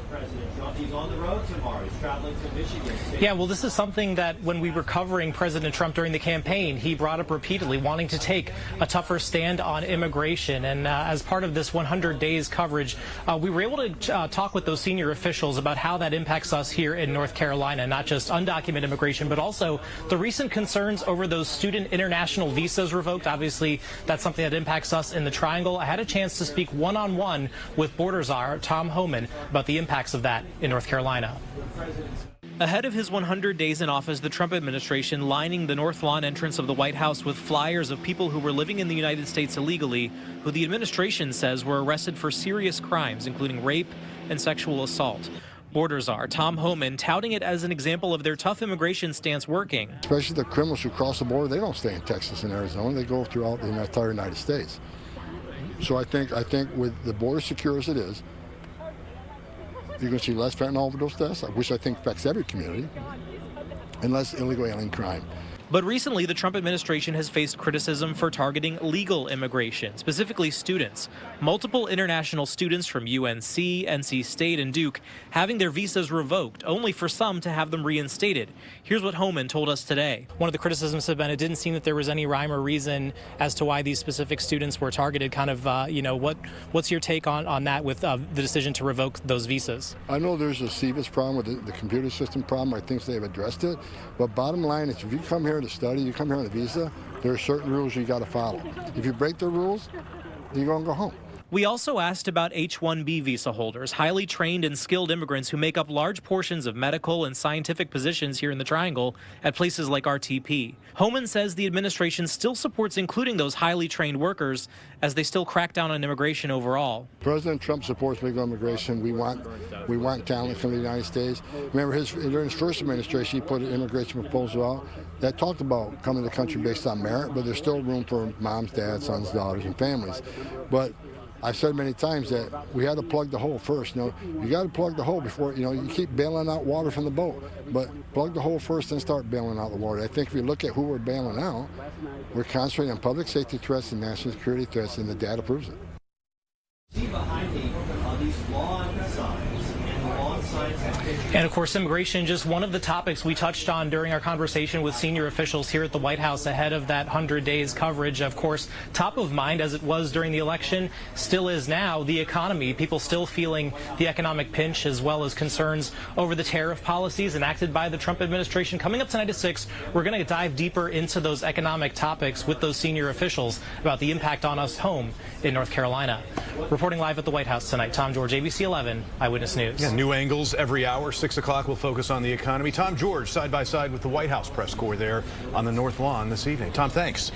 President Trump. He's on the road tomorrow. He's traveling to Michigan. Yeah, well, this is something that when we were covering President Trump during the campaign, he brought up repeatedly, wanting to take a tougher stand on immigration. And as part of this 100 days coverage, we were able to talk with those senior officials about how that impacts us here in North Carolina, not just undocumented immigration, but also the recent concerns over those student international visas revoked. Obviously, that's something that impacts us in the Triangle. I had a chance to speak one-on-one with Border Czar Tom Homan about the impacts of that in North Carolina. Ahead of his 100 days in office, the Trump administration lining the North Lawn entrance of the White House with flyers of people who were living in the United States illegally, who the administration says were arrested for serious crimes, including rape and sexual assault. Border Czar Tom Homan touting it as an example of their tough immigration stance working. Especially the criminals who cross the border, they don't stay in Texas and Arizona. They go throughout the entire United States. So I think with the border secure as it is, you're going to see less fentanyl overdose deaths, which I think affects every community, and less illegal alien crime. But recently, the Trump administration has faced criticism for targeting legal immigration, specifically students. Multiple international students from UNC, NC State, and Duke having their visas revoked, only for some to have them reinstated. Here's what Homan told us today. One of the criticisms have been it didn't seem that there was any rhyme or reason as to why these specific students were targeted. Kind of, what's your take on that with the decision to revoke those visas? I know there's a CVIS problem with the computer system problem. I think they've addressed it. But bottom line is, if you come here to study, you come here on a visa, there are certain rules you got to follow. If you break the rules, you're going to go home. We also asked about H-1B visa holders, highly trained and skilled immigrants who make up large portions of medical and scientific positions here in the Triangle at places like RTP. Homan says the administration still supports including those highly trained workers as they still crack down on immigration overall. President Trump supports legal immigration. We want talent from the United States. Remember, during his first administration, he put an immigration proposal out that talked about coming to the country based on merit, but there's still room for moms, dads, sons, daughters, and families. But I've said many times that we had to plug the hole first. You got to plug the hole before, you keep bailing out water from the boat, but plug the hole first and start bailing out the water. I think if you look at who we're bailing out, we're concentrating on public safety threats and national security threats, and the data proves it. See behind me are these lawn signs, and the lawn signs have pictures. And of course, immigration, just one of the topics we touched on during our conversation with senior officials here at the White House ahead of that 100 days coverage. Of course, top of mind, as it was during the election, still is now, the economy. People still feeling the economic pinch, as well as concerns over the tariff policies enacted by the Trump administration. Coming up tonight at 6, we're going to dive deeper into those economic topics with those senior officials about the impact on us home in North Carolina. Reporting live at the White House tonight, Tom George, ABC 11 Eyewitness News. Yeah, new angles every hour. 6 o'clock, we'll focus on the economy. Tom George, side by side with the White House press corps there on the North Lawn this evening. Tom, thanks.